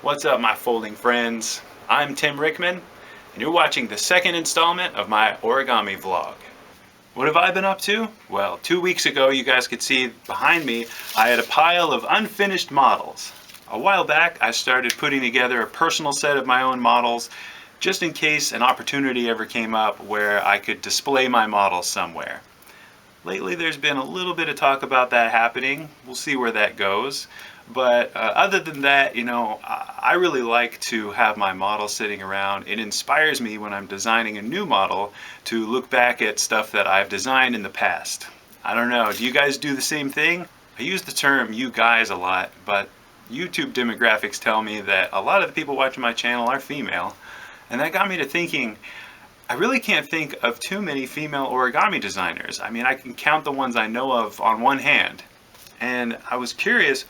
What's up, my folding friends? I'm Tim Rickman, and you're watching the second installment of my origami vlog. What have I been up to? Well, 2 weeks ago, you guys could see behind me, I had a pile of unfinished models. A while back, I started putting together a personal set of my own models, just in case an opportunity ever came up where I could display my models somewhere. Lately there's been a little bit of talk about that happening. We'll see where that goes. But other than that, I really like to have my model sitting around. It inspires me when I'm designing a new model to look back at stuff that I've designed in the past. I don't know, do you guys do the same thing? I use the term you guys a lot, but YouTube demographics tell me that a lot of the people watching my channel are female. And that got me to thinking, I really can't think of too many female origami designers. I mean, I can count the ones I know of on one hand. And I was curious,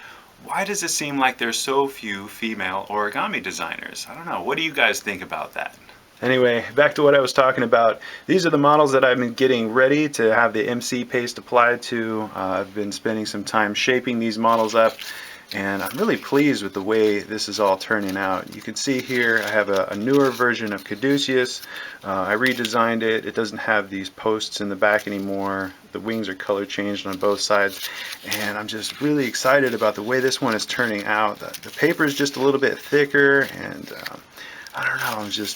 why does it seem like there's so few female origami designers? I don't know. What do you guys think about that? Anyway, back to what I was talking about. These are the models that I've been getting ready to have the MC paste applied to. I've been spending some time shaping these models up, and I'm really pleased with the way this is all turning out. You can see here I have a newer version of Caduceus. I redesigned it. It doesn't have these posts in the back anymore. The wings are color changed on both sides, and I'm just really excited about the way this one is turning out. The paper is just a little bit thicker, and I don't know,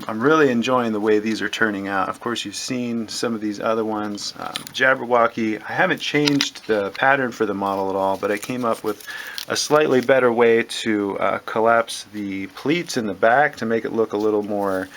I'm really enjoying the way these are turning out. Of course, you've seen some of these other ones. Jabberwocky, I haven't changed the pattern for the model at all, but I came up with a slightly better way to collapse the pleats in the back to make it look a little more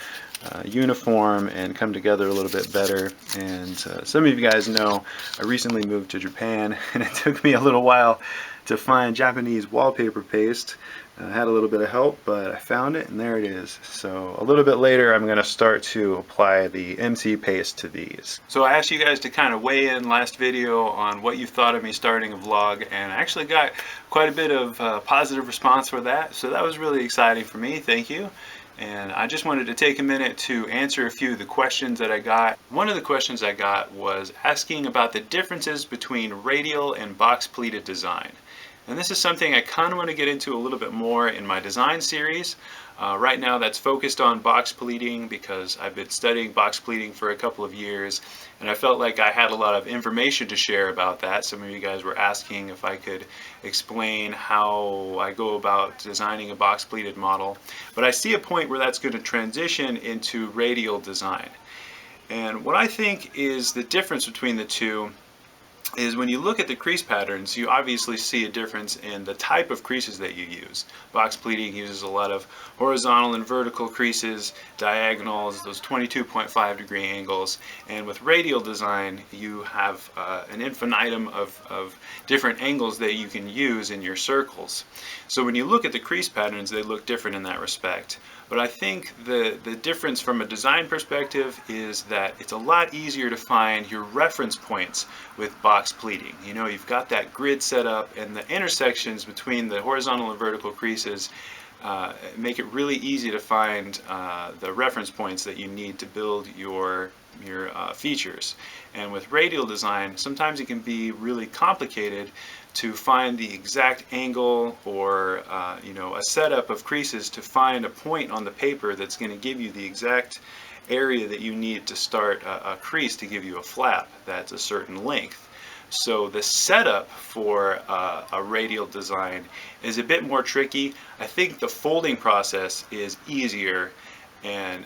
uniform and come together a little bit better. And some of you guys know I recently moved to Japan, and it took me a little while to find Japanese wallpaper paste. I had a little bit of help, but I found it, and there it is. So a little bit later, I'm going to start to apply the MC paste to these. So I asked you guys to kind of weigh in last video on what you thought of me starting a vlog, and I actually got quite a bit of positive response for that. So that was really exciting for me. Thank you. And I just wanted to take a minute to answer a few of the questions that I got. One of the questions I got was asking about the differences between radial and box pleated design. And this is something I kind of want to get into a little bit more in my design series. Right now that's focused on box pleating because I've been studying box pleating for a couple of years, and I felt like I had a lot of information to share about that. Some of you guys were asking if I could explain how I go about designing a box pleated model. But I see a point where that's going to transition into radial design. And what I think is the difference between the two is when you look at the crease patterns, you obviously see a difference in the type of creases that you use. Box pleating uses a lot of horizontal and vertical creases, diagonals, those 22.5 degree angles, and with radial design you have an infinitum of different angles that you can use in your circles. So when you look at the crease patterns, they look different in that respect. But I think the difference from a design perspective is that it's a lot easier to find your reference points with box pleating. You know, you've got that grid set up, and the intersections between the horizontal and vertical creases make it really easy to find the reference points that you need to build your features. And with radial design, sometimes it can be really complicated to find the exact angle or a setup of creases to find a point on the paper that's going to give you the exact area that you need to start a crease to give you a flap that's a certain length. So the setup for a radial design is a bit more tricky. I think the folding process is easier, and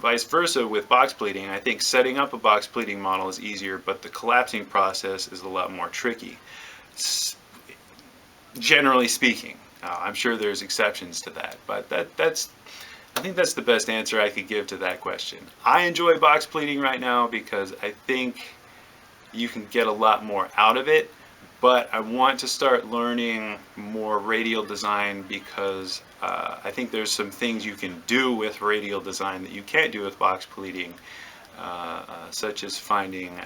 vice versa with box pleating. I think setting up a box pleating model is easier, but the collapsing process is a lot more tricky. Generally speaking, I'm sure there's exceptions to that, but I think that's the best answer I could give to that question. I enjoy box pleating right now because I think you can get a lot more out of it, but I want to start learning more radial design because I think there's some things you can do with radial design that you can't do with box pleating, such as finding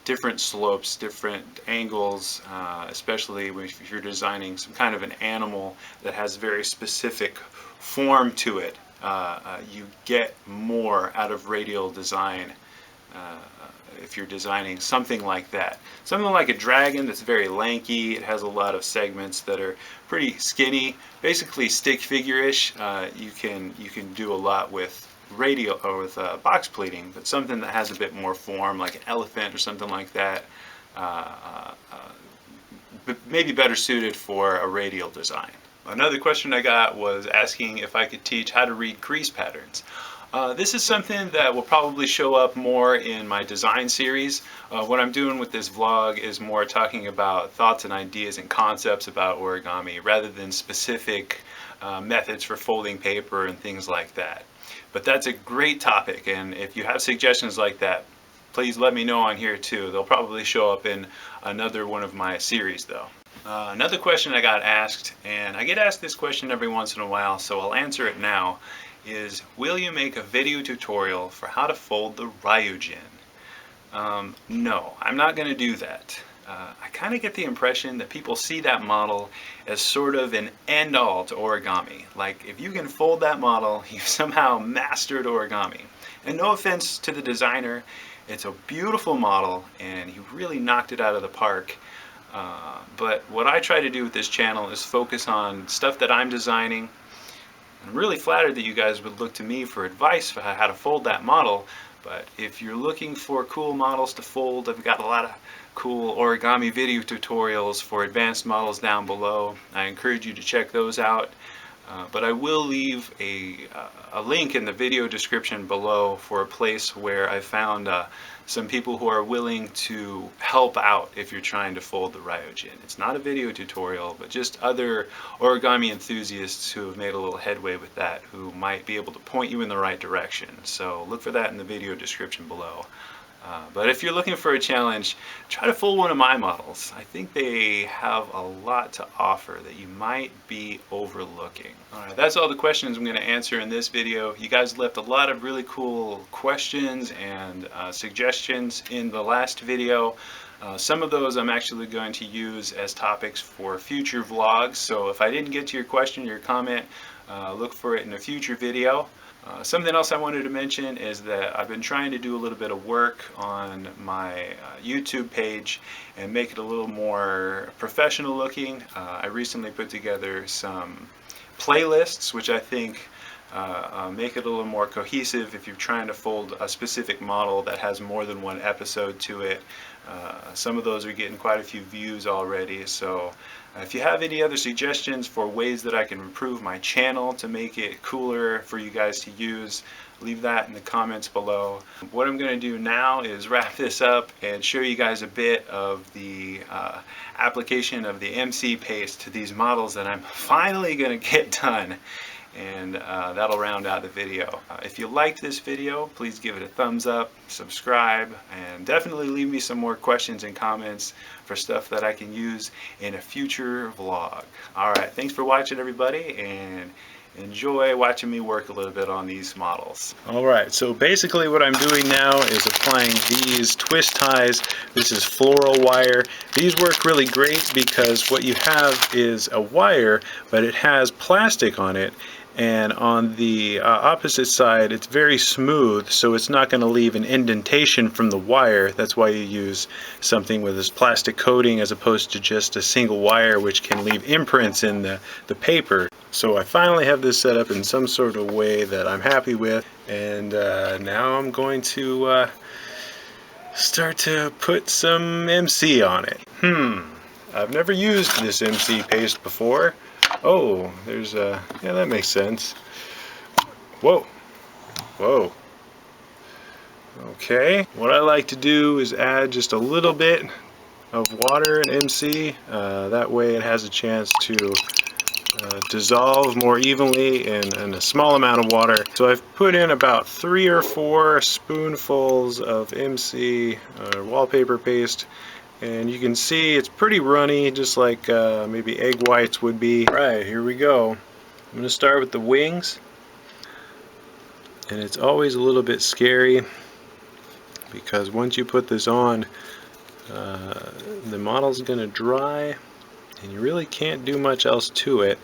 different slopes, different angles, especially if you're designing some kind of an animal that has very specific form to it. You get more out of radial design if you're designing something like that. Something like a dragon that's very lanky, it has a lot of segments that are pretty skinny, basically stick figure-ish. You can do a lot with radial or with box pleating, but something that has a bit more form, like an elephant or something like that, maybe better suited for a radial design. Another question I got was asking if I could teach how to read crease patterns. This is something that will probably show up more in my design series. What I'm doing with this vlog is more talking about thoughts and ideas and concepts about origami rather than specific methods for folding paper and things like that. But that's a great topic, and if you have suggestions like that, please let me know on here too. They'll probably show up in another one of my series though. Another question I got asked, and I get asked this question every once in a while, so I'll answer it now, is will you make a video tutorial for how to fold the Ryujin? No, I'm not going to do that. I kind of get the impression that people see that model as sort of an end-all to origami. Like, if you can fold that model, you've somehow mastered origami. And no offense to the designer, it's a beautiful model and he really knocked it out of the park. But what I try to do with this channel is focus on stuff that I'm designing. I'm really flattered that you guys would look to me for advice for how to fold that model, but if you're looking for cool models to fold, I've got a lot of cool origami video tutorials for advanced models down below. I encourage you to check those out. But I will leave a link in the video description below for a place where I found some people who are willing to help out if you're trying to fold the Ryujin. It's not a video tutorial, but just other origami enthusiasts who have made a little headway with that, who might be able to point you in the right direction. So look for that in the video description below. But if you're looking for a challenge, try to fold one of my models. I think they have a lot to offer that you might be overlooking. Alright, that's all the questions I'm going to answer in this video. You guys left a lot of really cool questions and suggestions in the last video. Some of those I'm actually going to use as topics for future vlogs, so if I didn't get to your question, your comment, look for it in a future video. Something else I wanted to mention is that I've been trying to do a little bit of work on my YouTube page and make it a little more professional looking. I recently put together some playlists which I think make it a little more cohesive if you're trying to fold a specific model that has more than one episode to it. Some of those are getting quite a few views already, so if you have any other suggestions for ways that I can improve my channel to make it cooler for you guys to use, leave that in the comments below. What I'm going to do now is wrap this up and show you guys a bit of the application of the MC paste to these models that I'm finally going to get done. And that'll round out the video. If you liked this video, please give it a thumbs up, subscribe, and definitely leave me some more questions and comments for stuff that I can use in a future vlog. Alright, thanks for watching everybody, and enjoy watching me work a little bit on these models. Alright, so basically what I'm doing now is applying these twist ties. This is floral wire. These work really great because what you have is a wire, but it has plastic on it. And on the opposite side, it's very smooth, so it's not going to leave an indentation from the wire. That's why you use something with this plastic coating as opposed to just a single wire, which can leave imprints in the paper. So I finally have this set up in some sort of way that I'm happy with, and now I'm going to start to put some MC on it. I've never used this MC paste before. Oh, there's a, yeah, that makes sense. Whoa, whoa. Okay, what I like to do is add just a little bit of water in MC. That way it has a chance to dissolve more evenly in a small amount of water. So I've put in about 3 or 4 spoonfuls of MC wallpaper paste. And you can see it's pretty runny, just like maybe egg whites would be. Alright, here we go. I'm going to start with the wings. And it's always a little bit scary because once you put this on, the model's going to dry and you really can't do much else to it.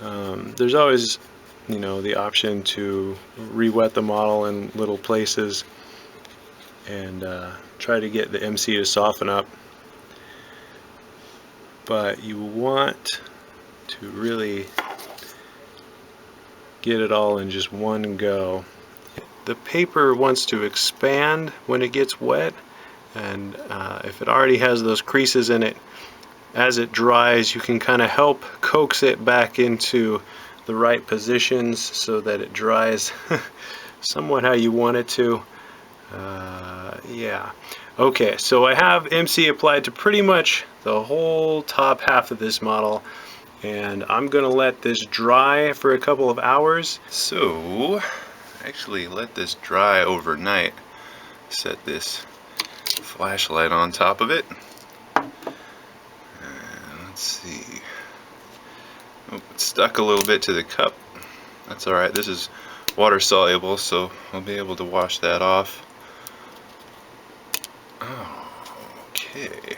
There's always, you know, the option to re-wet the model in little places and try to get the MC to soften up. But you want to really get it all in just one go. The paper wants to expand when it gets wet, and if it already has those creases in it, as it dries you can kind of help coax it back into the right positions so that it dries somewhat how you want it to. Yeah. Okay, so I have MC applied to pretty much the whole top half of this model, and I'm gonna let this dry for a couple of hours. So actually let this dry overnight. Set this flashlight on top of it. Let's see. Oh, it's stuck a little bit to the cup. That's alright, this is water soluble, so I'll be able to wash that off. Oh, okay.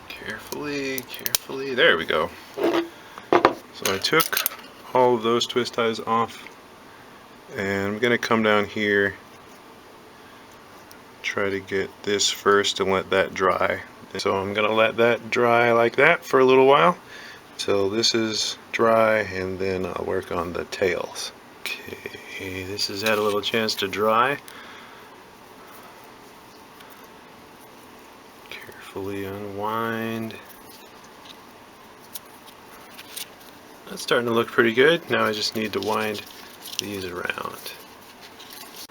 Carefully, carefully. There we go. So I took all of those twist ties off, and I'm going to come down here, try to get this first and let that dry. So I'm going to let that dry like that for a little while till this is dry, and then I'll work on the tails. Okay, this has had a little chance to dry. Carefully unwind. That's starting to look pretty good. Now I just need to wind these around.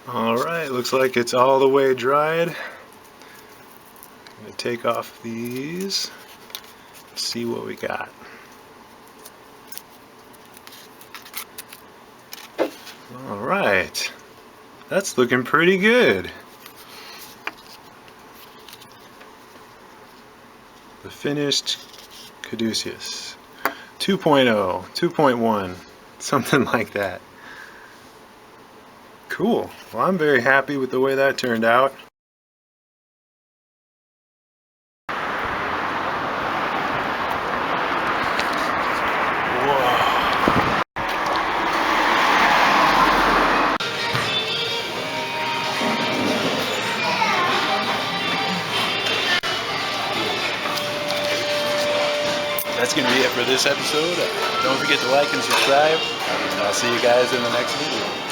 Alright, looks like it's all the way dried. I'm going to take off these, see what we got. Alright, that's looking pretty good. The finished Caduceus 2.0, 2.1, something like that. Cool. Well, I'm very happy with the way that turned out. That's going to be it for this episode. Don't forget to like and subscribe, and I'll see you guys in the next video.